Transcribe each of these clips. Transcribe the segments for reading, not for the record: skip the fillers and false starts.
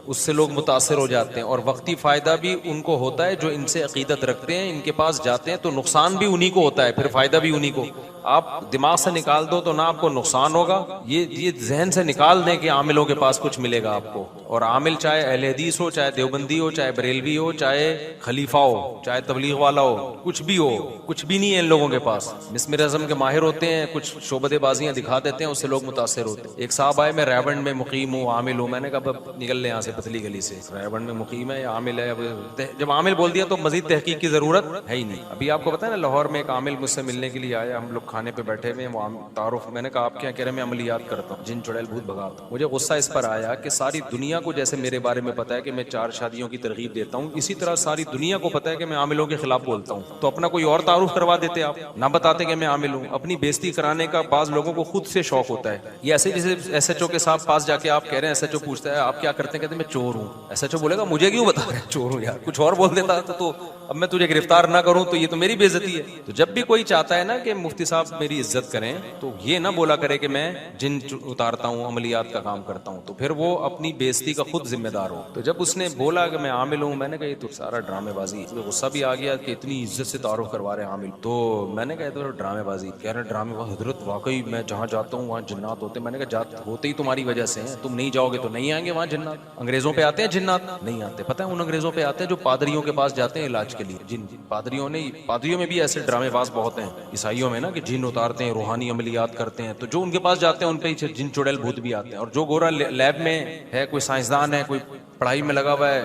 उससे लोग मुतासिर हो जाते हैं, और वक्ती फायदा भी उनको होता है जो इनसे अकीदत रखते हैं, इनके पास जाते हैं तो नुकसान भी उन्हीं को होता है, फिर फायदा भी उन्हीं को। आप दिमाग से निकाल दो तो ना आपको नुकसान होगा, ये जहन से निकाल दें कि आमिलों के पास कुछ मिलेगा आपको। और आमिल चाहे अहले हदीस हो, चाहे देवबंदी हो, चाहे बरेलवी हो, चाहे खलीफा हो, चाहे तबलीग वाला हो, कुछ भी हो, कुछ भी नहीं है इन लोगों के पास। मिस्मिर अज़म के माहिर होते हैं, कुछ शोबदेबाजियां दिखा देते हैं, उससे लोग मुतासिर होते हैं। एक साहब आए, मैं रैवंड में मुकीम हूँ, आमिल हूँ। मैंने कहा निकल ले यहाँ से पतली गली से, रैवंड में मुकीम है या आमिल है। जब आमिल बोल दिया तो मजीद तहकीक की जरूरत है ही नहीं। अभी आपको पता है ना, लाहौर में एक आमिल मुझसे मिलने के लिए आया, हम लोग खाने पे बैठे हुए, तारुफ। मैंने कहा आप क्या कह रहे हैं? मैं अमलियात करता हूँ, जिन चुड़ैल भूत भगाता हूँ। मुझे गुस्सा इस पर आया कि सारी दुनिया को जैसे मेरे बारे में पता है कि मैं 4 शादियों की तरगीब देता हूँ, इसी तरह सारी दुनिया को पता है कि मैं आमिलों के खिलाफ बोलता हूँ। तो अपना कोई और तारुफ करवा देते आप, ना बताते कि मैं आमिल हूँ। अपनी बेइज्जती कराने का बाज लोगों को खुद से शौक होता है। ये ऐसे जैसे एसएचओ के साथ पास जाके आप कह रहे हैं, एसएचओ पूछता है आप क्या करते हैं, कहते हैं मैं चोर हूँ। एसएचओ बोलेगा मुझे क्यों बता रहे हैं चोर हूँ यार, कुछ और बोल देता तो अब मैं तुझे गिरफ्तार ना करूं तो ये तो मेरी बेइज्जती है। तो जब भी कोई चाहता है ना कि मुफ्ती साहब मेरी इज्जत करें, तो ये ना बोला करे कि मैं जिन उतारता हूँ, अमलियात का काम करता हूँ, तो फिर वो अपनी बेइज्जती का खुद जिम्मेदार हो। तो जब उसने बोला कि मैं आमिल हूँ, मैंने कहा ये तो सारा ड्रामेबाजी। तो गुस्सा भी आ गया कि इतनी इज्जत से तारुफ करवा रहे हैं आमिल। तो मैंने कहा तो ड्रामेबाजी। कह रहे ड्रामेबाजी हजरत, वाकई मैं जहाँ जाता हूँ वहाँ जिन्नात होते। मैंने कहा जात होते ही तुम्हारी वजह से हैं, तुम नहीं जाओगे तो नहीं आएंगे वहाँ जिन्नात। अंग्रेजों पे आते हैं जिन्नात? नहीं आते। पता है उन अंग्रेजों पे आते हैं जो पादरियों के पास जाते हैं इलाज के लिए। जिन पादरियों में भी ऐसे ड्रामेबाज बहुत हैं, ईसाइयों में ना, कि जिन उतारते हैं, रूहानी अमलियात करते हैं। तो जो उनके पास जाते हैं उन पे जिन चुड़ैल भूत भी आते हैं। और जो गोरा लैब में है, कोई साइंसदान है, कोई पढ़ाई में लगा हुआ है,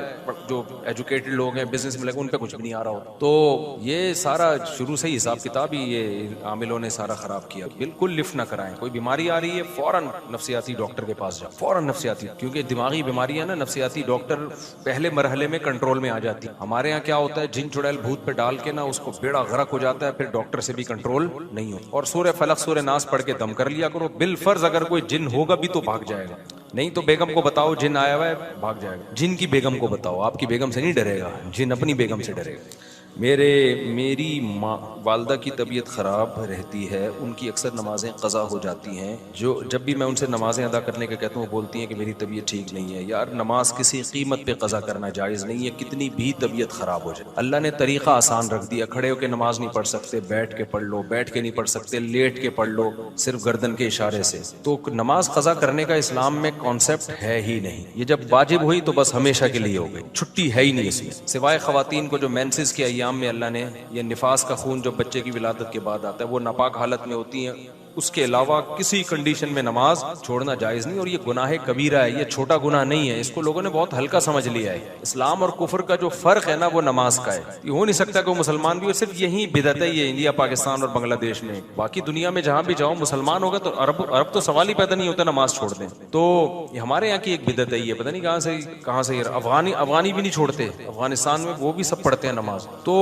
जो एजुकेटेड लोग हैं, बिजनेस में लगे, उन पे कुछ भी नहीं आ रहा होता। तो ये सारा शुरू से ही हिसाब किताब ही ये आमिलों ने सारा खराब किया। बिल्कुल लिफ्ट ना कराएं। कोई बीमारी आ रही है, फौरन नफ्सियाती डॉक्टर के पास जाओ, फौरन नफ्सियाती, क्योंकि दिमागी बीमारी है ना, नफ्सियाती डॉक्टर पहले मरहले में कंट्रोल में आ जाती है। हमारे यहाँ क्या होता है, जिन चुड़ैल भूत पे डाल के ना उसको बेड़ा गर्क हो जाता है, फिर डॉक्टर से भी कंट्रोल नहीं हो। और सूरह फलक सूरह नास पढ़ के दम कर लिया करो। बिल फर्ज अगर कोई जिन होगा भी तो भाग जाएगा, नहीं तो बेगम को बताओ जिन आया हुआ है, भाग जाएगा। जिन की बेगम को बताओ, आपकी बेगम से नहीं डरेगा, जिन अपनी बेगम से डरेगा। मेरी वालदा की तबीयत ख़राब रहती है, उनकी अक्सर नमाजें क़ज़ा हो जाती हैं। जब भी मैं उनसे नमाजें अदा करने का कहता हूँ, वो बोलती हैं कि मेरी तबीयत ठीक नहीं है। यार नमाज किसी कीमत पे क़ज़ा करना जायज़ नहीं है, कितनी भी तबीयत ख़राब हो जाए। अल्लाह ने तरीक़ा आसान रख दिया। खड़े होकर नमाज नहीं पढ़ सकते, बैठ के पढ़ लो। बैठ के नहीं पढ़ सकते, लेट के पढ़ लो, सिर्फ गर्दन के इशारे से। तो नमाज क़ज़ा करने का इस्लाम में कॉन्सेप्ट है ही नहीं। ये जब वाजिब हुई तो बस हमेशा के लिए हो गई, छुट्टी है ही नहीं इसमें। सिवाय ख़वातीन को जो मेंसेस के अय्याम में अल्लाह ने, ये निफास का खून जो बच्चे की विलादत के बाद आता है, वो नापाक हालत में होती है, उसके अलावा किसी कंडीशन में नमाज छोड़ना जायज़ नहीं। और ये गुनाह कबीरा है, ये छोटा गुनाह नहीं है। इसको लोगों ने बहुत हल्का समझ लिया है। इस्लाम और कुफर का जो फर्क है ना, वो नमाज का है। ये हो नहीं सकता कि वो मुसलमान भी हो, सिर्फ यही बिदअत है ये इंडिया, पाकिस्तान और बांग्लादेश में। बाकी दुनिया में जहां भी जाओ, मुसलमान होगा तो अरब तो सवाल ही पैदा नहीं होता नमाज छोड़ दें। तो हमारे यहाँ की एक बिदअत है, ये पता नहीं कहाँ से अफगानी भी नहीं छोड़ते। अफगानिस्तान में वो भी सब पढ़ते हैं नमाज। तो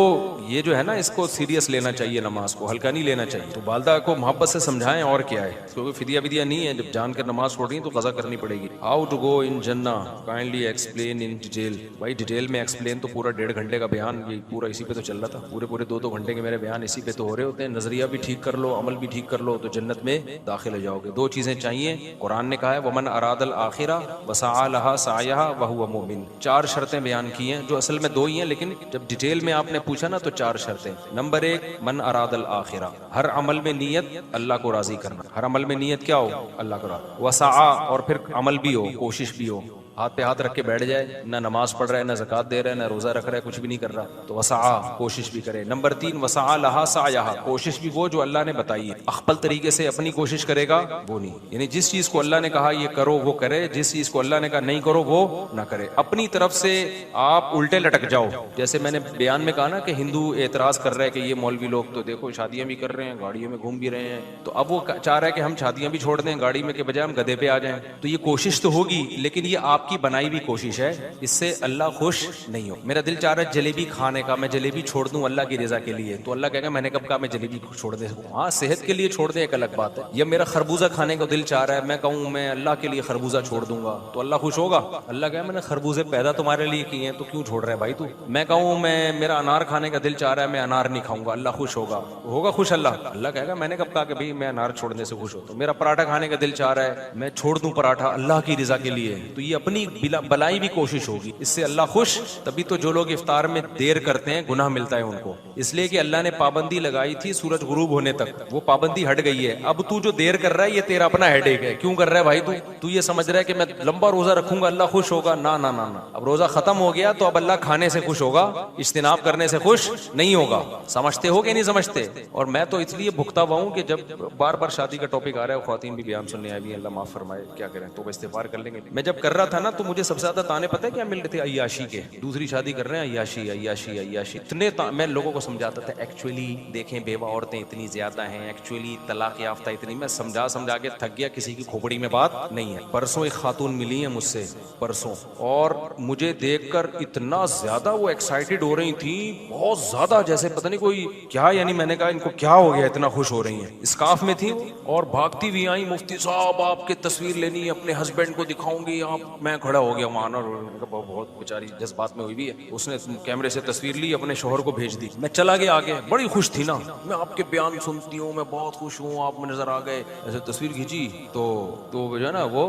ये जो है ना, इसको सीरियस लेना चाहिए, नमाज को हल्का नहीं लेना चाहिए। तो वालदा को मोहब्बत से समझाएं, और क्या है, क्योंकि फिदिया विदिया नहीं है। जब जानकर नमाज छोड़ रही तो कज़ा करनी पड़ेगी। हाउ टू गो इन जन्ना, काइंडली एक्सप्लेन इन डिटेल। भाई डिटेल में एक्सप्लेन तो पूरा 1.5 घंटे का बयान ये पूरा इसी पे तो चल रहा था। पूरे 2-2 घंटे के मेरे बयान इसी पे तो हो रहे होते हैं। नजरिया भी ठीक कर लो, अमल भी ठीक कर लो, तो जन्नत में दाखिल हो जाओगे। 2 चीजें चाहिए। कुरान ने कहा है वमन अरादल आखिरा वसआ लहा सायहा वहुवा मोमिन। 4 शर्तें बयान की हैं, जो असल में 2 ही हैं, लेकिन जब डिटेल में आपने पूछा ना तो 4 शर्तें। नंबर 1, मन अरादल आखिरा, हर अमल में नियत अल्लाह को राजी करना। हर अमल में नियत क्या हो, अल्लाह को राजी। वसा, और फिर अमल भी हो, कोशिश भी हो। हाथ पे हाथ रख के बैठ जाए, ना नमाज पढ़ रहा है, ना ज़कात दे रहा है, ना रोजा रख रहा है, कुछ भी नहीं कर रहा, तो वसा, कोशिश भी करे। नंबर 3, वसा लहा सायहा, कोशिश भी वो जो अल्लाह ने बताई है। अख्पल तरीके से अपनी कोशिश करेगा वो नहीं, यानी जिस चीज को अल्लाह ने कहा ये करो वो करे, जिस चीज को अल्लाह ने कहा नहीं करो वो ना करे। अपनी तरफ से आप उल्टे लटक जाओ। जैसे मैंने बयान में कहा ना कि हिंदू एतराज कर रहा है कि ये मौलवी लोग तो देखो शादियां भी कर रहे हैं, गाड़ियों में घूम भी रहे हैं, तो अब वो चाह रहा है कि हम शादियां भी छोड़ दें गाड़ी में के बजाय हम गधे पे आ जाएं। तो ये कोशिश तो होगी, लेकिन ये आपकी बनाई हुई कोशिश है, इससे अल्लाह खुश नहीं हो। मेरा दिल चाह रहा है जलेबी खाने का, मैं जलेबी छोड़ दूं अल्लाह की रजा के लिए, तो अल्लाह कहेगा मैंने कब कहा मैं जलेबी छोड़ दे सकूं। हाँ, सेहत के लिए छोड़ दे एक अलग बात है। या मेरा खरबूजा खाने का दिल चाह रहा है, मैं कहूं मैं अल्लाह के लिए खरबूजा छोड़ दूंगा, तो अल्लाह खुश होगा? अल्लाह कहे मैंने खरबूजे पैदा तुम्हारे लिए किए हैं, तो क्यों छोड़ रहा है भाई तू? मैं कहूं मैं मेरा अनार खाने का दिल चाह रहा है, मैं अनार नहीं खाऊंगा, अल्लाह खुश होगा खुश अल्लाह? अल्लाह कहेगा मैंने कब कहा कि भाई मैं अनार छोड़ने से खुश हो। तो मेरा पराठा खाने का दिल चाह रहा है, मैं छोड़ दूं पराठा अल्लाह की रजा के लिए, तो ये अपनी अपनी बलाई भी कोशिश होगी, इससे अल्लाह खुश। तभी तो जो लोग इफ्तार में देर करते हैं गुनाह मिलता है उनको, इसलिए कि अल्लाह ने पाबंदी लगाई थी सूरज गुरूब होने तक, वो पाबंदी हट गई है। अब तू जो देर कर रहा है ये तेरा अपना हेडेक है। क्यों कर रहा है भाई? तू ये समझ रहा है कि मैं लंबा रोजा रखूंगा अल्लाह खुश होगा? ना ना ना ना, अब रोजा खत्म हो गया तो अब अल्लाह खाने से खुश होगा, इज्तिनाब करने से खुश नहीं होगा। समझते हो कि नहीं समझते? और मैं तो इसलिए भुगता हुआ हूं कि जब बार बार शादी का टॉपिक आ रहा है, ख्वातीन भी बयान सुनने आई भी, अल्लाह माफ फरमाए, क्या करें, तो इस्तिगफार कर लेंगे। मैं जब कर रहा था ना तो मुझे सबसे ज्यादा ताने पता है क्या मिल रहे थे? अय्याशी के। दूसरी शादी कर रहे हैं, अय्याशी अय्याशी अय्याशी। इतने मैं लोगों को समझाता था, एक्चुअली देखें बेवा औरतें इतनी ज्यादा हैं, एक्चुअली तलाक याफ्ता इतनी। मैं समझा समझा के थक गया, किसी की खोपड़ी में बात नहीं है। परसों एक खातून मिली है मुझसे, परसों, और मुझे देखकर इतना ज्यादा वो एक्साइटेड हो रही थी, बहुत ज्यादा, जैसे पता नहीं कोई क्या, यानी मैंने कहा इनको क्या हो गया इतना खुश हो रही हैं। स्कार्फ में थी और भागती हुई आई, मुफ्ती साहब आपकी तस्वीर लेनी है, अपने हस्बैंड को दिखाऊंगी आप। मैं खड़ा हो गया वहां, बहुत बेचारी जज्बात में हुई भी है, उसने कैमरे से तस्वीर ली, अपने शोहर को भेज दी। मैं चला गया आगे, बड़ी खुश थी ना, मैं आपके बयान सुनती हूँ, मैं बहुत खुश हूँ, आप नजर आ गए, ऐसे तस्वीर खींची तो जो है ना वो,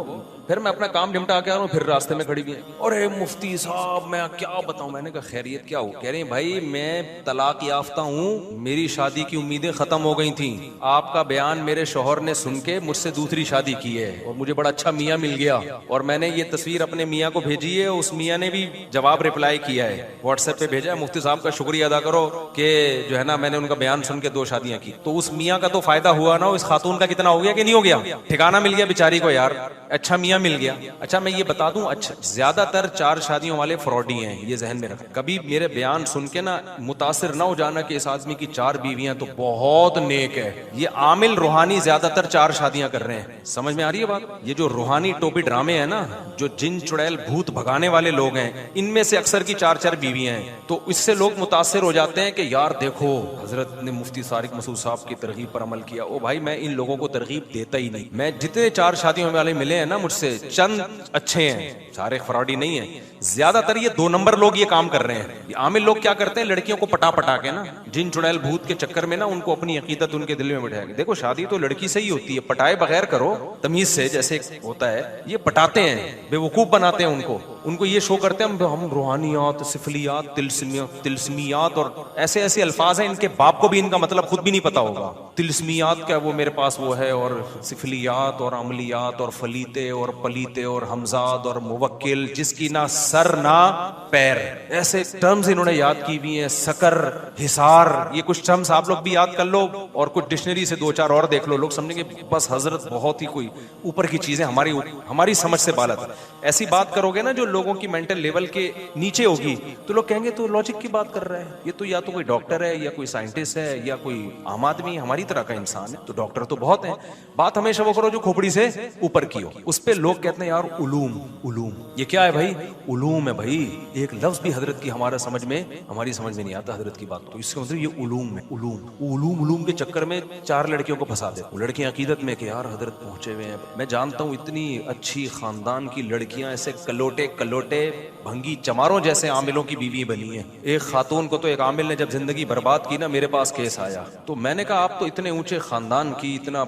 फिर मैं अपना काम निपटा के आ रहा हूँ, फिर रास्ते में खड़ी हुई है, अरे मुफ्ती साहब मैं क्या बताऊं। मैंने कहा खैरियत क्या हो? कह रही भाई मैं तलाक याफ्ता हूँ, मेरी शादी की उम्मीदें खत्म हो गई थी, आपका बयान मेरे शौहर ने सुन के मुझसे दूसरी शादी की है और मुझे बड़ा अच्छा मियाँ मिल गया, और मैंने ये तस्वीर अपने मियाँ को भेजी है, उस मियाँ ने भी जवाब रिप्लाई किया है, व्हाट्सएप पे भेजा है, मुफ्ती साहब का शुक्रिया अदा करो कि जो है ना मैंने उनका बयान सुन के 2 शादियां की। तो उस मियाँ का तो फायदा हुआ ना, इस खातून का कितना हो गया कि नहीं हो गया? ठिकाना मिल गया बेचारी को यार, अच्छा मियाँ मिल गया। अच्छा मैं ये बता दूं, अच्छा ज्यादातर 4 शादियों वाले फ्रॉडी हैं, ये जहन में रख। कभी मेरे बयान सुन के ना मुतासिर ना हो जाना कि इस आदमी की 4 बीवियां तो बहुत नेक है। ये आमिल रूहानी ज्यादातर 4 शादियां कर रहे हैं, समझ में आ रही है बात? ये जो रूहानी टोपी ड्रामे है ना, जो जिन चुड़ैल भूत भगाने वाले लोग हैं, इनमें से अक्सर की 4-4 बीवियां हैं। तो इससे लोग मुतासिर हो जाते हैं कि यार देखो हजरत ने मुफ्ती सारिक मसूद साहब की तरगीब पर अमल किया। ओ भाई मैं इन लोगों को तरगीब देता ही नहीं। मैं जितने 4 शादियों वाले मिले हैं ना मुझसे, चंद अच्छे हैं, सारे फ्रॉडी नहीं है। ज्यादातर ये 2 नंबर लोग ये काम कर रहे हैं। ये आमिल लोग क्या करते हैं, लड़कियों को पटा पटा के ना, जिन चुड़ैल भूत के चक्कर में ना उनको अपनी अकीदत उनके दिल में बिठाएंगे। देखो शादी तो लड़की से ही होती है, पटाए बगैर करो तमीज से, जैसे होता है। ये पटाते हैं, बेवकूफ बनाते हैं उनको ये शो करते हैं हम रूहानियात, सिफलियात, तिल्स्मियात और ऐसे ऐसे अल्फाज हैं, इनके बाप को भी इनका मतलब खुद भी नहीं पता होगा। तिल्स्मियात क्या, वो मेरे पास वो है, और सिफलियात और अमलियात और फलीते और पलीते और हमजाद और मुवक्किल, जिसकी ना सर ना पैर, ऐसे टर्म्स इन्होंने याद की हुई हैं। सकर, हिसार, ये कुछ टर्म्स आप लोग भी याद कर लो और कुछ डिक्शनरी से 2-4 और देख लो, लोग समझेंगे बस हजरत बहुत ही कोई ऊपर की चीजें हमारी समझ से बालत। ऐसी बात करोगे ना जो लोगों की मेंटल लेवल के नीचे होगी, तो लोग कहेंगे तो लॉजिक की बात कर रहा है, ये तो या तो कोई डॉक्टर है या कोई साइंटिस्ट है या कोई आम आदमी हमारी तरह का इंसान है। तो डॉक्टर तो बहुत हैं, बात हमेशा वो करो जो खोपड़ी से ऊपर की हो। उस पे लोग कहते हैं यार उलूम उलूम, ये क्या है भाई? उलूम है भाई। एक लफ्ज भी हजरत की हमारी समझ में नहीं आता हजरत की बात, तो इसका मतलब ये उलूम है। उलूम के चक्कर में 4 लड़कियों को फंसा दे। वो लड़कियां अकीदत में कि यार हजरत पहुंचे हुए हैं। मैं जानता हूँ इतनी अच्छी खानदान की लड़कियां ऐसे कलोटे भंगी चमारों जैसे आमिलों की बीवी बनी है। एक खातून को तो एक आमिल ने जब जिंदगी बर्बाद की ना, मेरे पास केस आया, तो मैंने कहा आप तो इतने ऊंचे खानदान की, इतना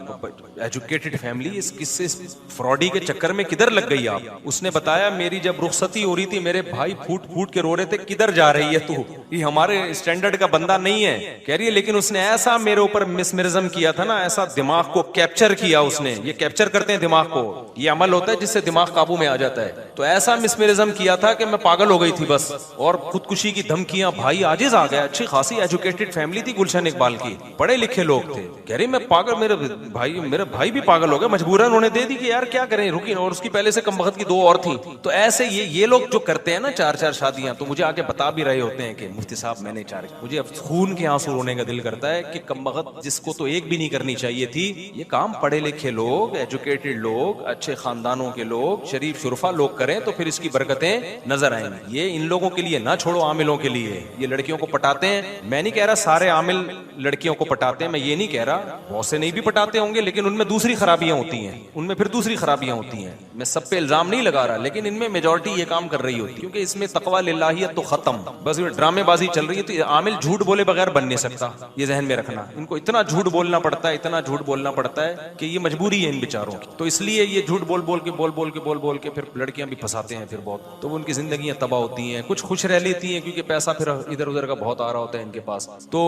एजुकेटेड फैमिली, इस किससे फ्रॉडी के चक्कर में किधर लग गई आप? उसने बताया मेरी जब रुखसती हो रही थी मेरे भाई फूट फूट के रो रहे थे, किधर जा रही है तू, ये हमारे स्टैंडर्ड का बंदा नहीं है। कह रही है लेकिन उसने ऐसा मेरे ऊपर मिसमिरिज्म किया था ना, ऐसा दिमाग को कैप्चर किया उसने। ये कैप्चर करते हैं दिमाग को, ये अमल होता है जिससे दिमाग काबू में आ जाता है। तो ऐसा मिसमिरिज्म किया था कि मैं पागल हो गई थी बस, और खुदकुशी की धमकियां, भाई आजिज आ गया। अच्छी खासी एजुकेटेड फैमिली थी गुलशन इकबाल की, पढ़े लिखे लोग थे। कह रही मैं पागल, मेरे भाई भी पागल हो गए, मजबूरन उन्होंने दे दी कि यार क्या करें, रुकी। और उसकी पहले से कम वक्त की 2 और थी। तो ऐसे ये लोग जो करते हैं ना 4-4 शादियां, तो मुझे आके बता भी रहे होते हैं कि मुफ्ती साहब मैंने 4, मुझे अब खून के आंसू रोने का दिल करता है कि कम वक्त जिसको तो एक भी नहीं करनी चाहिए थी, ये काम पढ़े लिखे लोग, एजुकेटेड लोग, अच्छे खानदानों के लोग, शरीफ शुरफा लोग करें तो फिर इसकी बरकतें नजर आएंगी। ये इन लोगों के लिए ना छोड़ो, आमिलों के लिए। ये लड़कियों को पटाते हैं, मैं नहीं कह रहा सारे आमिल लड़कियों को पटाते हैं, मैं ये नहीं कह रहा, बहुत से नहीं भी पटाते होंगे, लेकिन उनमें दूसरी खराबियां होती हैं, उनमें फिर दूसरी खराबियां होती हैं। मैं सब पे इल्जाम नहीं लगा रहा, लेकिन इनमें मेजॉरिटी ये काम कर रही होती है, क्योंकि इसमें तकवा लिल्लाहियत तो खत्म, बस ये ड्रामेबाजी चल रही है। तो आमिल झूठ बोले बगैर बन नहीं सकता, ये जहन में रखना। इनको इतना झूठ बोलना पड़ता है, इतना झूठ बोलना पड़ता है कि ये मजबूरी है इन बेचारों की। तो इसलिए ये झूठ बोल बोल के फिर लड़कियां भी फंसाते हैं फिर बहुत, तो उनकी जिंदगियां तबाह होती हैं। कुछ खुश रह लेती हैं क्योंकि पैसा फिर इधर उधर का बहुत आ रहा होता है इनके पास। तो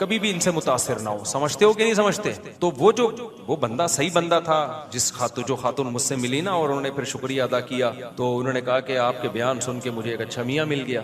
कभी भी इनसे मुतासिर ना हो। समझते हो कि नहीं समझते? तो वो बंदा सही बंदा था जिस जो खातून मुझसे मिली ना, और उन्होंने फिर शुक्रिया अदा किया, तो उन्होंने कहा कि आपके बयान सुन के मुझे एक अच्छा मियाँ मिल गया,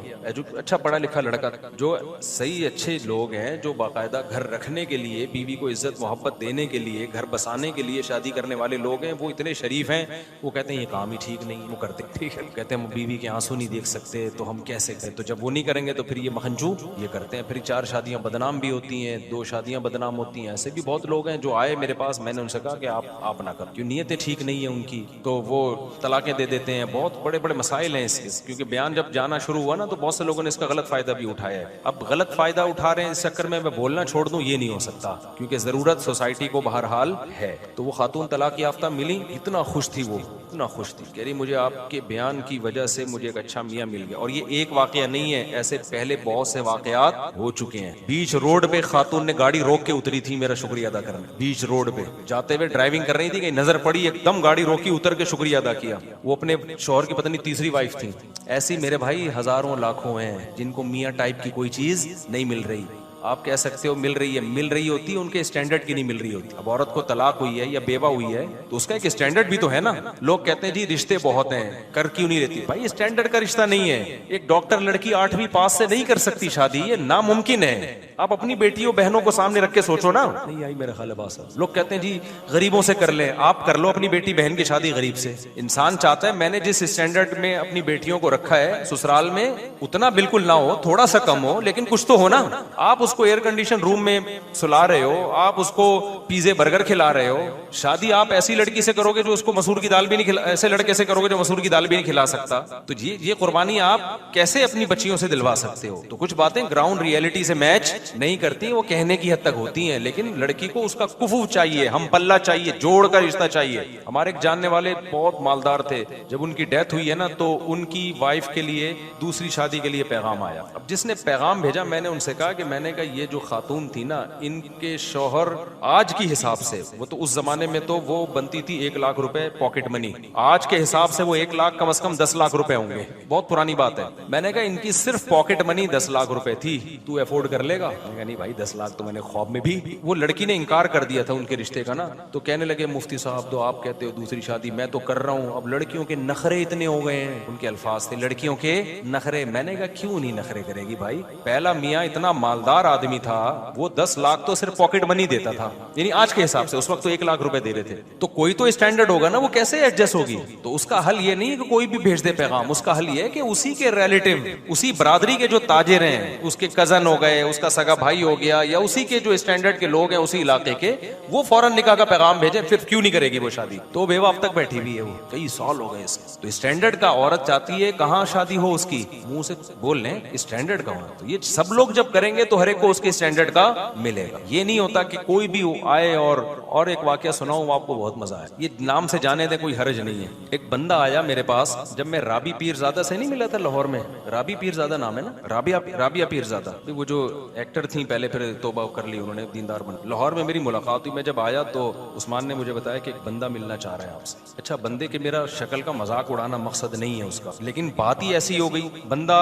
अच्छा पढ़ा लिखा लड़का। जो सही अच्छे लोग हैं, जो बाकायदा घर रखने के लिए, बीवी को इज्जत मोहब्बत देने के लिए, घर बसाने के लिए शादी करने वाले लोग हैं, वो इतने शरीफ हैं, वो कहते हैं ये काम ही ठीक नहीं, वो करते ठीक है, कहते हैं हम बीवी के आंसू नहीं देख सकते तो हम कैसे करें। तो जब वो नहीं करेंगे तो फिर ये मखंजू ये करते हैं, फिर 4 शादियां बदनाम भी होती हैं, 2 शादियां बदनाम होती हैं। ऐसे भी बहुत लोग हैं जो आए मेरे पास, मैंने उनसे कहा कि आप ना कर, क्यों नीयतें ठीक नहीं है उनकी, तो वो तलाकें दे देते हैं। बहुत बड़े बड़े मसाइल हैं इसके, क्योंकि बयान जब जाना शुरू हुआ ना तो बहुत से लोगों ने इसका गलत फायदा भी उठाया है। अब गलत फायदा उठा रहे हैं, इस चक्कर में मैं बोलना छोड़ दूं ये नहीं हो सकता, क्योंकि जरूरत सोसाइटी को बहरहाल है। तो वो खातून तलाक याफ्ता मिली, इतना खुश थी वो, इतना खुश थी, कह रही मुझे आपके बयान की वजह से मुझे एक अच्छा मियाँ मिल गया। और ये एक वाकया नहीं है, ऐसे पहले बहुत से वाकयात हो चुके हैं। बीच रोड पे खातून ने गाड़ी रोक के उतरी थी मेरा शुक्रिया अदा करने, बीच रोड पे जाते हुए ड्राइविंग कर रही थी, कहीं नजर पड़ी, एकदम गाड़ी रोकी, उतर के शुक्रिया अदा किया। वो अपने शौहर की पता नहीं तीसरी वाइफ थी। ऐसी मेरे भाई हजारों लाखों हैं जिनको मियाँ टाइप की कोई चीज नहीं मिल रही। आप कह सकते हो मिल रही होती है, उनके स्टैंडर्ड की नहीं मिल रही होती। अब औरत को तलाक हुई है या बेवा हुई है तो उसका एक स्टैंडर्ड भी तो है ना। लोग कहते हैं जी रिश्ते बहुत हैं, कर क्यों नहीं रहती? भाई स्टैंडर्ड का रिश्ता नहीं है। एक डॉक्टर लड़की 8वीं पास से नहीं कर सकती शादी, ये नामुमकिन है। आप अपनी बेटियों बहनों को सामने रख के सोचो ना। नहीं आई मेरा ख्याल बात। लोग कहते हैं जी गरीबों से कर ले, आप कर लो अपनी बेटी बहन की शादी गरीब से। इंसान चाहता है मैंने जिस स्टैंडर्ड में अपनी बेटियों को रखा है ससुराल में, उतना बिल्कुल ना हो, थोड़ा सा कम हो, लेकिन कुछ तो हो ना। आप उसको एयर कंडीशन रूम में सुला रहे हो, आप उसको पिज्जे बर्गर खिला रहे हो। शादी आप ऐसी लड़की से करोगे जो उसको मसूर की दाल भी नहीं खिला, ऐसे लड़के से करोगे जो मसूर की दाल भी नहीं खिला सकता। तो ये कुर्बानी आप कैसे अपनी बच्चियों से दिलवा सकते हो? तो कुछ बातें ग्राउंड रियलिटी से मैच नहीं करती, वो कहने की हद तक होती हैं। लेकिन लड़की को उसका कुफू चाहिए, हम पल्ला चाहिए, जोड़ का रिश्ता चाहिए। हमारे एक जानने वाले बहुत मालदार थे, जब उनकी डेथ हुई है ना तो उनकी वाइफ के लिए दूसरी शादी के लिए पैगाम आया। अब जिसने पैगाम भेजा, मैंने उनसे कहा कि मैंने कहा ये जो खातून थी ना, इनके शौहर आज की हिसाब से, वो तो उस जमाने में तो वो बनती थी 1 लाख रुपए पॉकेट मनी, आज के हिसाब से वो 1 लाख कम से कम 10 लाख रुपए होंगे। बहुत पुरानी बात है। मैंने कहा इनकी सिर्फ पॉकेट मनी 10 लाख रुपए थी, तू अफोर्ड कर लेगा? मैंने कहा नहीं भाई 10 लाख तो मैंने ख्वाब में भी। वो लड़की ने इनकार कर दिया था उनके रिश्ते का ना, तो कहने लगे मुफ्ती साहब तो आप कहते हो दूसरी शादी, मैं तो कर रहा हूँ। अब लड़कियों के नखरे इतने हो गए हैं, उनके अल्फाज थे लड़कियों के नखरे। मैंने कहा क्यों नहीं नखरे करेगी भाई? पहला मियाँ इतना मालदार आदमी था, वो 10 लाख तो सिर्फ पॉकेट मनी देता था, यानी आज के हिसाब से, उस वक्त तो 1 लाख रुपए दे रहे थे। तो कोई तो स्टैंडर्ड होगा ना, वो कैसे एडजस्ट होगी? तो उसका हल ये नहीं है कि कोई भी भेज दे पैगाम, उसका हल ये है कि उसी के रिलेटिव, उसी बरादरी के जो ताजिर हैं, उसके कजन हो गए, उसका सगा भाई हो गया, या उसी के जो स्टैंडर्ड के लोग हैं उसी इलाके के, वो फौरन निकाह का पैगाम भेजे। फिर क्यों नहीं करेगी वो शादी? तो बेवा अब तक बैठी हुई है, वो कई साल हो गए इसके। तो स्टैंडर्ड का औरत चाहती है कहाँ शादी हो उसकी, मुंह से बोल लें स्टैंडर्ड का हो। तो ये सब लोग जब करेंगे तो हर एक को उसके स्टैंडर्ड का मिलेगा। ये नहीं होता कि कोई भी आए। और एक वाकया सुनाऊं आपको, बहुत मजा आया। ये नाम से जाने दे, कोई हर्ज नहीं है। एक बंदा आया मेरे पास, जब मैं राबी पीरजादा से नहीं मिला था लाहौर में, राबी पीरजादा नाम है ना, राबिया पीरजादा, वो जो एक्टर थी पहले, फिर तौबा कर ली उन्होंने, दीनदार बन। लाहौर में मेरी मुलाकात हुई। मैं जब आया तो उस्मान ने मुझे बताया कि एक बंदा मिलना चाह रहा है आपसे। अच्छा, बंदे के मेरा शक्ल का मजाक उड़ाना मकसद नहीं है उसका, लेकिन बात ही ऐसी हो गई, बंदा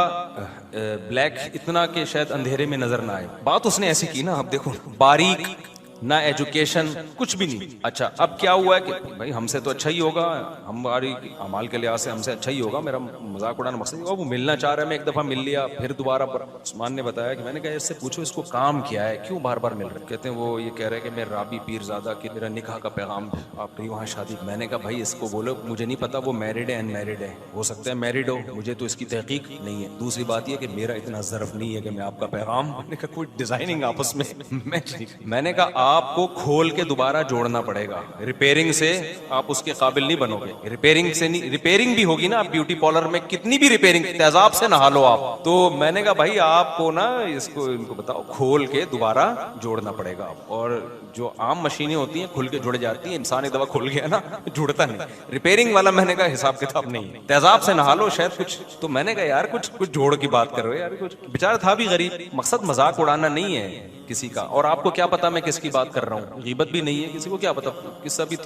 ब्लैक इतना के शायद अंधेरे में नजर ना आए। बात उसने ऐसी की ना, अब देखो, बारीक ना एजुकेशन, कुछ भी नहीं। अच्छा, अब क्या हुआ है कि भाई हमसे तो अच्छा ही होगा, हमारी अमाल के लिहाज से हमसे अच्छा ही होगा, मेरा मजाक उड़ाना मकसद। वो मिलना चाह रहा है, मैं एक दफा मिल लिया, फिर दोबारा। उस्मान ने बताया कि मैंने कहा इससे पूछो इसको काम क्या है, क्यों बार बार मिल रहे? कहते हैं वो ये कह रहे हैं कि मैं राबी पीरजादा की, मेरा निकाह का पैगाम, आप वहाँ शादी। मैंने कहा भाई इसको बोलो, मुझे नहीं पता वो मैरिड है अनमैरिड है, हो सकता है मैरिड हो, मुझे तो इसकी तहकीक नहीं है। दूसरी बात यह कि मेरा इतना ज़र्फ नहीं है कि मैं आपका पैगाम, मैंने कहा कोई डिजाइनिंग आपस में मैंने कहा आपको खोल के दोबारा जोड़ना पड़ेगा, रिपेयरिंग से आप उसके काबिल नहीं बनोगे। रिपेयरिंग से नहीं, रिपेयरिंग भी होगी ना, आप ब्यूटी पार्लर में कितनी भी रिपेयरिंग, तेजाब से नहा लो आप। तो मैंने कहा भाई आपको ना इसको, इनको बताओ, खोल के दोबारा जोड़ना पड़ेगा। और जो आम मशीनें होती हैं खुल के जुड़ जाती हैं, इंसान एक दफा खुल गया ना जुड़ता नहीं। रिपेयरिंग वाला मैंने कहा हिसाब किताब नहीं, तेजाब से नहा लो शायद कुछ। तो मैंने कहा यार कुछ जोड़ की बात कर रहे हो यार, कुछ बेचारा था भी गरीब, मकसद मजाक उड़ाना नहीं है किसी का। और आपको क्या पता मैं किसकी बात कर रहा हूँ, गीबत भी नहीं है, किसी को क्या पता, किस्सा भी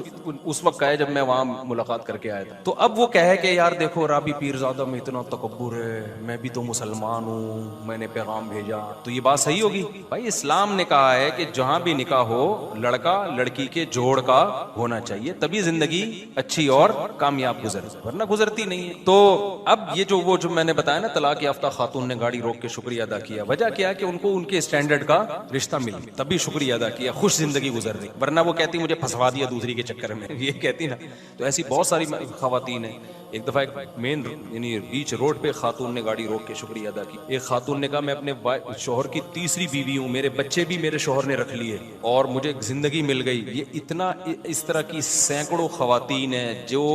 उस वक्त का है जब मैं वहां मुलाकात करके आया था। तो अब वो कहे कि यार देखो राबी पीरजादा में इतना तकब्बुर है, मैं भी तो मुसलमान हूँ, मैंने पैगाम भेजा, तो ये बात सही होगी? भाई इस्लाम ने कहा है कि जहां भी निकाह हो लड़का लड़की के जोड़ का होना चाहिए, तभी जिंदगी अच्छी और कामयाब गुजर, वरना गुजरती नहीं है। तो अब ये जो वो जो मैंने बताया ना, तलाक याफ्ता खातून ने गाड़ी रोक के शुक्रिया अदा किया, वजह क्या है कि उनको उनके स्टैंडर्ड का रिश्ता मिला, तभी शुक्रिया अदा किया, खुश जिंदगी गुजर रही, वरना वो कहती मुझे फंसवा दिया दूसरी के चक्कर में, ये कहती ना। तो ऐसी बहुत सारी खवातीन है। एक दफा एक मेन यानी बीच रोड पे खातून ने गाड़ी रोक के शुक्रिया अदा की। एक खातून ने कहा मैं अपने शोहर की तीसरी बीवी हूँ, मेरे बच्चे भी मेरे शोहर ने रख लिए और मुझे जिंदगी मिल गई। ये इतना इस तरह की सैकड़ों खवातीन है जो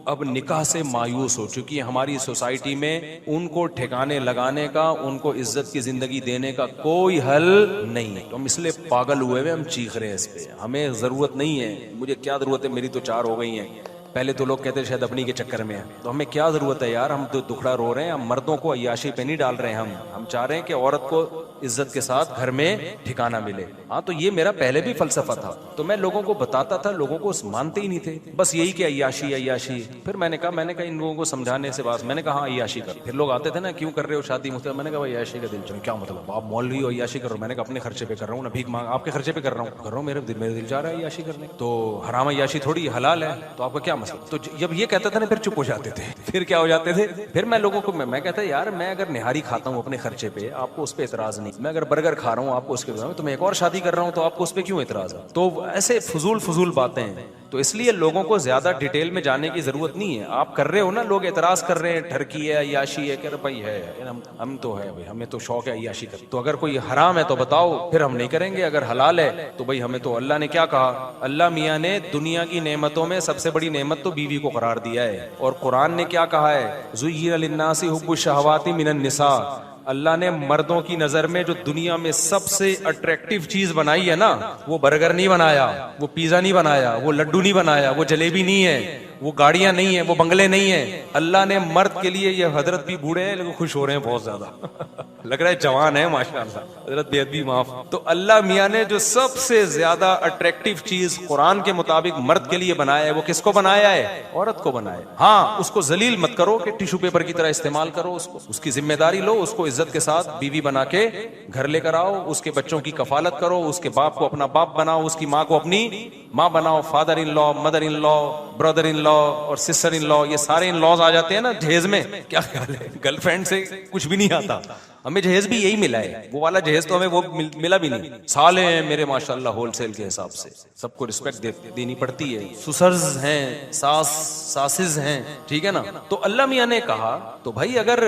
अब निकाह से मायूस हो चुकी है। हमारी सोसाइटी में उनको ठिकाने लगाने का, उनको इज्जत की जिंदगी देने का कोई हल नहीं है। तो हम इसलिए पागल हुए हुए हम चीख रहे हैं इस पे। हमें जरूरत नहीं है, मुझे क्या जरूरत है, मेरी तो 4 हो गई हैं। पहले तो लोग कहते शायद अपनी के चक्कर में है, तो हमें क्या जरूरत है यार, हम तो दुखड़ा रो रहे हैं, हम मर्दों को अय्याशी पे नहीं डाल रहे हैं, हम चाह रहे हैं कि औरत को इज्जत के साथ घर में ठिकाना मिले। हाँ, तो ये मेरा पहले भी फलसफा था, तो मैं लोगों को बताता था, लोगों को मानते ही नहीं थे, बस यही कि अय्याशी अय्याशी। फिर मैंने कहा इन लोगों को समझाने से बात, मैंने कहा अय्याशी कर। फिर लोग आते थे ना, क्यों कर रहे हो शादी मुझसे, मैंने कहा अय्याशी का दिल चलो। क्या मतलब, आप मौलवी हो अय्याशी कर रहे हो? मैंने कहा अपने खर्चे पे कर रहा हूँ ना, भीख मांग आपके खर्चे पे कर रहा हूँ, मेरे दिल चाह रहा है अय्याशी करने, तो हराम अय्याशी थोड़ी हलाल है, तो आपका क्या मसला? तो जब ये कहता था ना, फिर चुप हो जाते थे। फिर क्या हो जाते थे, फिर मैं लोगों को मैं कहता यार, मैं अगर निहारी खाता हूँ अपने खर्चे पे, आपको उस पर एतराज नहीं, मैं अगर बर्गर खा रहा हूँ आपको उसके, तो मैं एक और शादी कर रहा हूँ तो आपको उस पर क्यों एतराज है? तो ऐसे फजूल बातें हैं। तो इसलिए लोगों को ज्यादा डिटेल में जाने की जरूरत नहीं है। आप कर रहे हो ना, लोग एतराज कर रहे हैं, ठरकी है अय्याशी है, कह रहे भाई है, हम तो है भाई, हमें तो शौक है अय्याशी कर। तो अगर कोई हराम है तो बताओ, फिर हम नहीं करेंगे। अगर हलाल है तो भाई हमें तो, अल्लाह ने क्या कहा, अल्लाह मियाँ ने दुनिया की नेमतों में सबसे बड़ी नेमत तो बीवी को करार दिया है। और कुरान ने क्या कहा है, ज़ुय्यिना लिन्नासी हुब्बुश शहवाति मिनन निसा, अल्लाह ने मर्दों की नजर में जो दुनिया में सबसे अट्रैक्टिव चीज बनाई है ना, वो बर्गर नहीं बनाया, वो पिज्जा नहीं बनाया, वो लड्डू नहीं बनाया, वो जलेबी नहीं है, वो गाड़ियां नहीं है, वो बंगले नहीं है। अल्लाह ने मर्द के लिए, ये हजरत भी बूढ़े हैं लेकिन खुश हो रहे हैं बहुत ज्यादा लग रहा है जवान है माशाल्लाह, हजरत बेअदबी माफ। तो अल्लाह मियाँ ने जो सबसे ज्यादा अट्रैक्टिव चीज कुरान के मुताबिक मर्द के लिए बनाया है, वो किसको बनाया है? औरत को बनाया है। हाँ, उसको जलील मत करो कि टिश्यू पेपर की तरह इस्तेमाल करो, उसको, उसकी जिम्मेदारी लो, उसको इज्जत के साथ बीवी बना के घर लेकर आओ, उसके बच्चों की कफालत करो, उसके बाप को अपना बाप बनाओ, उसकी माँ को अपनी माँ बनाओ। Father in law, mother in law, brother in law और सिस्टर इन लॉ, ये सारे इन लॉज आ जाते हैं ना जहेज में। क्या ख्याल है, गर्लफ्रेंड से कुछ भी नहीं आता। हमें जहेज भी यही मिला है, वो वाला जहेज तो हमें वो मिला भी नहीं। साले हैं मेरे माशाल्लाह होलसेल के हिसाब से, सबको रिस्पेक्ट देनी पड़ती है। सुसर्स हैं, सासिज हैं, ठीक है ना। तो अल्लाह मियाँ ने कहा, तो भाई अगर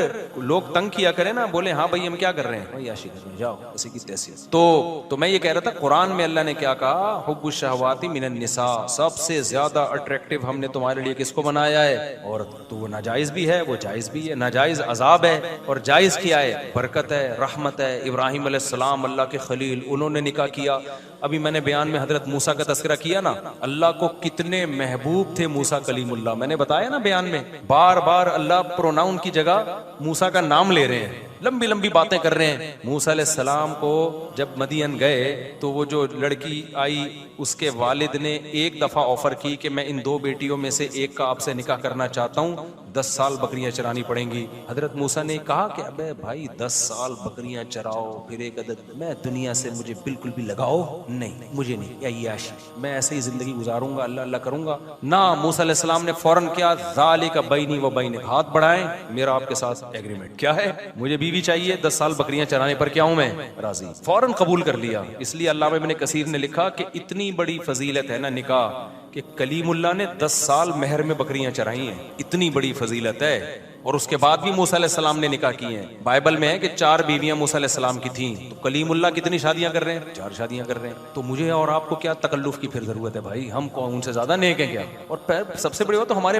लोग तंग किया करें ना, बोले हाँ भाई हम क्या कर रहे हैं, भाई याशी कर रहे हैं, जाओ इसी की तहसील। तो मैं ये कह रहा था, कुरान में अल्लाह ने क्या कहा, हुब्बुश शहवाति मिनन निसा, सबसे ज्यादा अट्रैक्टिव हमने तुम्हारे लिए किसको बनाया है? औरत। तो वो नाजायज भी है, वो जायज भी है। नाजायज अजाब है और जायज क्या है? बरकत है, रहमत है। इब्राहिम अलैहिस्सलाम अल्लाह के खलील, उन्होंने निकाह किया। अभी मैंने बयान में हजरत मूसा का तस्करा किया ना, अल्लाह को कितने महबूब थे मूसा कलीमुल्लाह। मैंने बताया ना बयान में, बार बार अल्लाह प्रोनाउन की जगह मूसा का नाम ले रहे हैं, लंबी लंबी बातें कर रहे हैं। मूसा अलैहिस्सलाम को जब मदियन गए तो वो जो लड़की आई, उसके वालिद ने एक दफा ऑफर की कि मैं इन 2 बेटियों में से एक का आपसे निकाह करना चाहता हूँ, 10 साल बकरियां चरानी पड़ेंगी। हजरत मूसा ने कहा कि अबे भाई 10 साल बकरियां चराओ, फिर एक अदद, मैं दुनिया से मुझे बिल्कुल भी लगाओ नहीं, मुझे नहीं, अय्याशी, मैं ऐसे ही जिंदगी गुजारूंगा, अल्लाह अल्लाह करूंगा ना। मूसा अलैहिस्सलाम ने फौरन क्या, ज़ालिका बैनी व बैनक, हाथ बढ़ाएं, मेरा आपके साथ एग्रीमेंट क्या है, मुझे बीवी चाहिए, 10 साल बकरियां चराने पर क्या हूं मैं राजी। फौरन कबूल कर लिया। इसलिए अल्लामा इब्न कसीर ने लिखा कि इतनी बड़ी फजीलत है ना निकाह, कि कलीमुल्लाह ने 10 साल महर में बकरियां चराई हैं, इतनी बड़ी फजीलत है। और उसके बाद भी मूसा अलैहिस्सलाम ने निकाह किए हैं। बाइबल में है कि 4 बीवियां मूसा अलैहिस्सलाम की थीं, तो कलीमुल्लाह कितनी शादियां कर रहे हैं? 4 शादियां कर रहे हैं। तो मुझे और आपको क्या तकल्लुफ की फिर जरूरत है भाई, हम कौन उनसे ज्यादा नेक हैं क्या? और सबसे बड़ी बात तो हमारे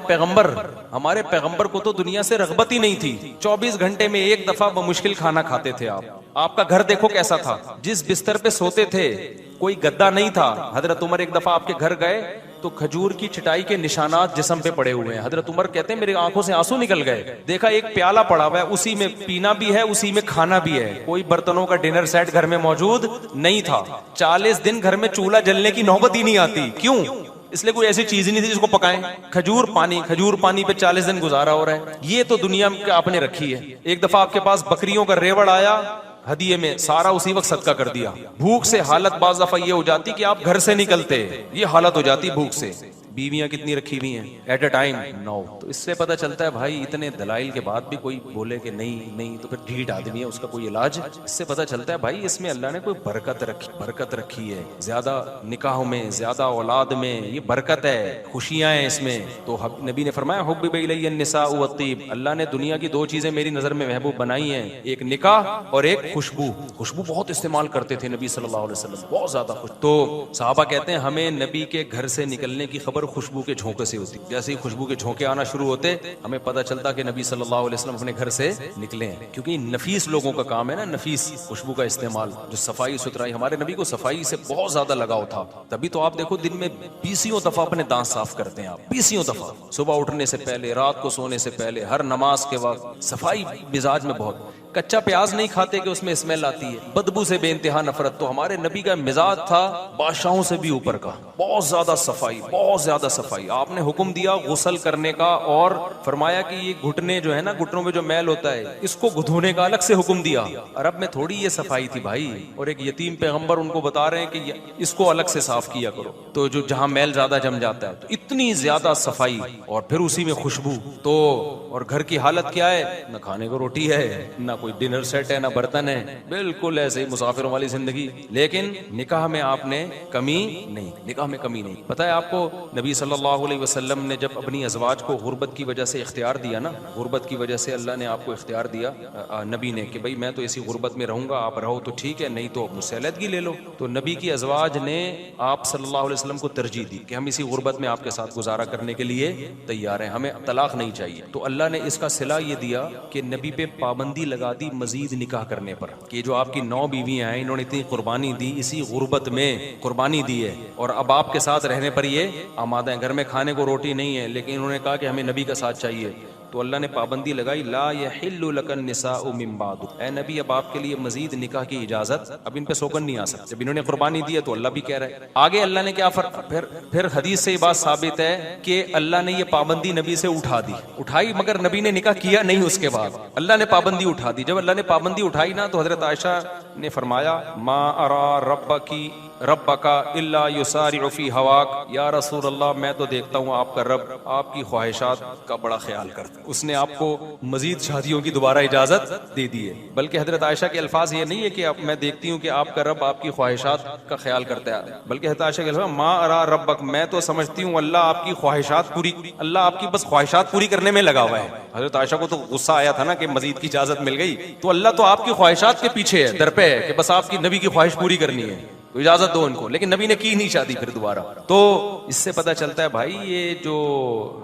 पैगंबर को तो दुनिया से रगबत ही नहीं थी। 24 घंटे में एक दफा मुश्किल खाना खाते थे आप। आपका घर देखो कैसा था, जिस बिस्तर पे सोते थे कोई गद्दा नहीं था। हजरत उमर एक दफा आपके घर गए तो खजूर की चटाई के निशानात जिस्म पे पड़े हुए हैं। हजरत उमर कहते हैं मेरी आंखों से आंसू निकल गए। देखा एक प्याला पड़ा हुआ है, उसी में पीना भी है, उसी में खाना भी है, कोई बर्तनों का डिनर सेट घर में मौजूद नहीं था। 40 दिन घर में चूल्हा जलने की नौबत ही नहीं आती। क्यों? इसलिए कोई ऐसी चीज ही नहीं थी जिसको पकाएं। खजूर पानी पे 40 दिन गुजारा हो रहा है। ये तो दुनिया में आपने रखी है। एक दफा आपके पास बकरियों का रेवड़ आया हदिये में, सारा उसी वक्त सदका कर दिया। भूख से हालत बाज दफा ये हो जाती कि आप घर से निकलते, ये हालत हो जाती भूख से। बीवियां कितनी रखी हुई हैं एट अ टाइम? 9। तो इससे पता चलता है भाई इतने दलाइल के बाद भी कोई बोले कि नहीं तो फिर ढीठ आदमी है, उसका कोई इलाज। इससे पता चलता है भाई इसमें अल्लाह ने कोई बरकत रखी है। ज्यादा निकाहों में, ज्यादा औलाद में ये बरकत है, खुशियां हैं इसमें। तो नबी ने फरमाया हुब्बिब इलैया निसाउ वत्तीब, अल्लाह ने दुनिया की 2 चीजें मेरी नजर में महबूब बनाई हैं, एक निकाह और एक खुशबू। खुशबू बहुत इस्तेमाल करते थे नबी सल्लल्लाहु अलैहि वसल्लम, बहुत ज्यादा खुश। तो साहबा कहते हैं हमें नबी के घर से निकलने की खबर खुशबू के झोंके से होती। जैसे ही खुशबू के झोंके आना शुरू होते हमें पता चलता कि नबी सल्लल्लाहु अलैहि वसल्लम अपने घर से निकले हैं। क्योंकि नफीस लोगों का काम है ना, नफीस खुशबू का इस्तेमाल, जो सफाई सुथराई। हमारे नबी को सफाई से बहुत ज्यादा लगाव था। तभी तो आप देखो दिन में 20 दफा अपने दांत साफ करते हैं आप, 20 दफा, सुबह उठने से पहले, रात को सोने से पहले, हर नमाज के वक्त। सफाई मिजाज में बहुत। कच्चा प्याज नहीं खाते कि उसमें स्मेल आती है, बदबू से बेइंतहा नफरत। तो हमारे नबी का मिजाज था बादशाहों से भी ऊपर का, बहुत ज्यादा सफाई, बहुत ज्यादा सफाई। आपने हुक्म दिया गुस्ल करने का और फरमाया कि ये घुटने जो है ना, घुटनों में जो मैल होता है इसको धोने का अलग से हुक्म दिया। अरब में थोड़ी ये सफाई थी भाई। और एक यतीम पैगंबर उनको बता रहे हैं कि इसको अलग से साफ किया करो, तो जो जहां मैल ज्यादा जम जाता है। तो इतनी ज्यादा सफाई और फिर उसी में खुशबू। तो और घर की हालत क्या है? न खाने को रोटी है, ना कोई डिनर सेट है, ना बर्तन है, बिल्कुल ऐसे ही मुसाफिरों वाली जिंदगी। लेकिन निकाह में आपने कमी नहीं, निकाह में कमी नहीं। पता है आपको नबी सल्लल्लाहु अलैहि वसल्लम ने जब अपनी अज़वाज को गुर्बत की वजह से इख्तियार दिया ना, गुर्बत की वजह से अल्लाह ने आपको इख्तियार दिया नबी ने कि भाई मैं तो इसी गुर्बत में रहूंगा, आप रहो तो ठीक है, नहीं तो मुझसे अलहदगी ले लो। तो नबी की अज़वाज ने आप सल्लल्लाहु अलैहि वसल्लम को तरजीह दी कि हम इसी गुर्बत में आपके साथ गुजारा करने के लिए तैयार हैं, हमें तलाक नहीं चाहिए। तो अल्लाह ने इसका सिला ये दिया कि नबी पे पाबंदी लगा दी मजीद निकाह करने पर, कि जो आपकी 9 बीवियां हैं इन्होंने इतनी कुर्बानी दी, इसी गुर्बत में कुर्बानी दी है, और अब आपके साथ रहने पर ये आमादा है। घर में खाने को रोटी नहीं है, लेकिन इन्होंने कहा कि हमें नबी का साथ चाहिए। तो अल्लाह ने पाबंदी लगाई, ला यहिल्लु लकन निसाउ मिन बाद, ऐ नबी अब आपके लिए मजीद निकाह की इजाजत, अब इन पे सौगन नहीं आ सकती। जब इन्होंने कुर्बानी दी है तो अल्लाह भी कह रहा है। आगे अल्लाह ने क्या फिर हदीस से ये बात साबित है कि अल्लाह ने ये पाबंदी नबी से उठाई, मगर नबी ने निकाह किया नहीं। उसके बाद अल्लाह ने पाबंदी उठा दी। जब अल्लाह ने पाबंदी उठाई ना, तो हजरत आयशा ने फरमाया, मा अरा रब्बका इल्ला युसारिउ फी हवाक, या रसूल अल्लाह मैं तो देखता हूँ आपका रब आपकी ख्वाहिशात का बड़ा ख्याल करता है। उसने आपको मजीद शादियों की दोबारा इजाजत दे दी है। बल्कि हजरत आयशा के अल्फाज ये नहीं है कि मैं देखती हूँ कि आपका रब आपकी ख्वाहिशात का ख्याल करता है, बल्कि हजरत आयशा के अल्फाज, मा अरा रब्बक, मैं तो समझती हूँ अल्लाह आपकी ख्वाहिशात पूरी, अल्लाह आपकी बस ख्वाहिशात पूरी करने में लगा हुआ है। हजरत आयशा को तो गुस्सा आया था ना कि मजीद की इजाजत मिल गई, तो अल्लाह तो आपकी ख्वाहिशात के पीछे है, दर पे है कि बस आपकी नबी की ख्वाहिश पूरी करनी है, तो इजाजत दो इनको। लेकिन नबी ने की नहीं शादी फिर दोबारा। तो इससे पता चलता है भाई ये जो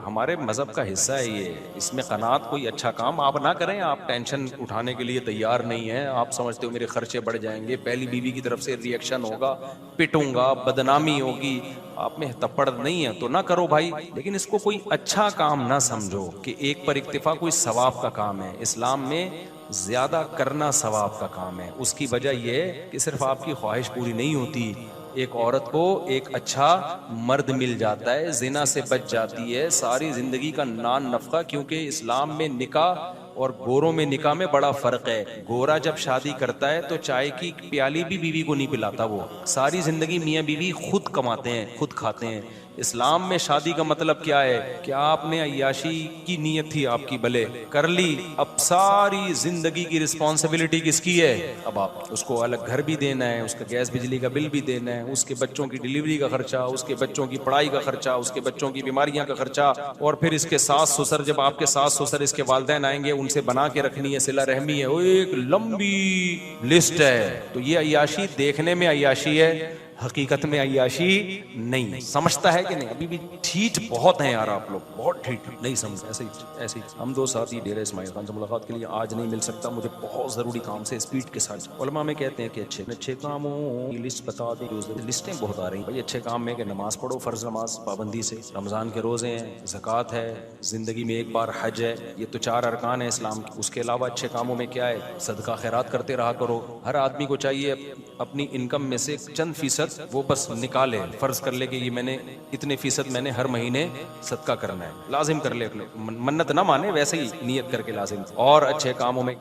हमारे मजहब का हिस्सा है, ये इसमें कनात कोई अच्छा काम आप ना करें। आप टेंशन उठाने के लिए तैयार नहीं है, आप समझते हो मेरे खर्चे बढ़ जाएंगे, पहली बीवी की तरफ से रिएक्शन होगा, पिटूंगा, बदनामी होगी, आप में तप्पड़ नहीं है तो ना करो भाई। लेकिन इसको कोई अच्छा काम ना समझो कि एक पर इक्तिफा कोई सवाब का काम है। इस्लाम में ज्यादा करना सवाब का काम है। उसकी वजह यह है कि सिर्फ आपकी ख्वाहिश पूरी नहीं होती, एक औरत को एक अच्छा मर्द मिल जाता है, जिना से बच जाती है, सारी जिंदगी का नान नफका। क्योंकि इस्लाम में निकाह और गोरों में निकाह में बड़ा फर्क है। गोरा जब शादी करता है तो चाय की प्याली भी बीवी को नहीं पिलाता, वो सारी जिंदगी मियाँ बीवी खुद कमाते हैं, खुद खाते हैं। इस्लाम में शादी का मतलब क्या है कि आपने अय्याशी की नीयत थी आपकी, भले कर ली, अब सारी जिंदगी की रिस्पॉन्सिबिलिटी किसकी है? अब आप उसको अलग घर भी देना है, उसका गैस बिजली का बिल भी देना है, उसके बच्चों की डिलीवरी का खर्चा, उसके बच्चों की पढ़ाई का खर्चा, उसके बच्चों की बीमारियां का खर्चा, और फिर इसके सास ससुर, जब आपके सास ससुर इसके वालिदैन आएंगे उनसे बना के रखनी है, सिला रहमी है, वो एक लंबी लिस्ट है। तो ये अय्याशी देखने में अय्याशी है, हकीकत में अय्याशी नहीं। समझता है कि नहीं? अभी भी ठीक बहुत हैं यार आप लोग, बहुत ठीक नहीं समझ। ऐसे ही हम दो साथी डेरा इस्माइल खान से मुलाकात के लिए आज नहीं मिल सकता, मुझे बहुत जरूरी काम से स्पीड के साथ। उलमा में कहते हैं कि अच्छे अच्छे कामों की लिस्ट बता दें। लिस्टें बहुत आ रही भाई अच्छे काम में, कि नमाज पढ़ो, फर्ज नमाज पाबंदी से, रमजान के रोजे हैं, ज़कात है, जिंदगी में एक बार हज है, ये तो 4 अरकान है इस्लाम के। उसके अलावा अच्छे कामों में क्या है? सदका खैरात करते रहा करो। हर आदमी को चाहिए अपनी इनकम में से चंद फीसद वो बस निकाले, फर्ज कर ले कि ये मैंने इतने फीसद मैंने हर महीने सदका करना है, लाजिम कर ले। मन्नत ना माने, वैसे ही नियत करके लाजिम। और अच्छे कामों में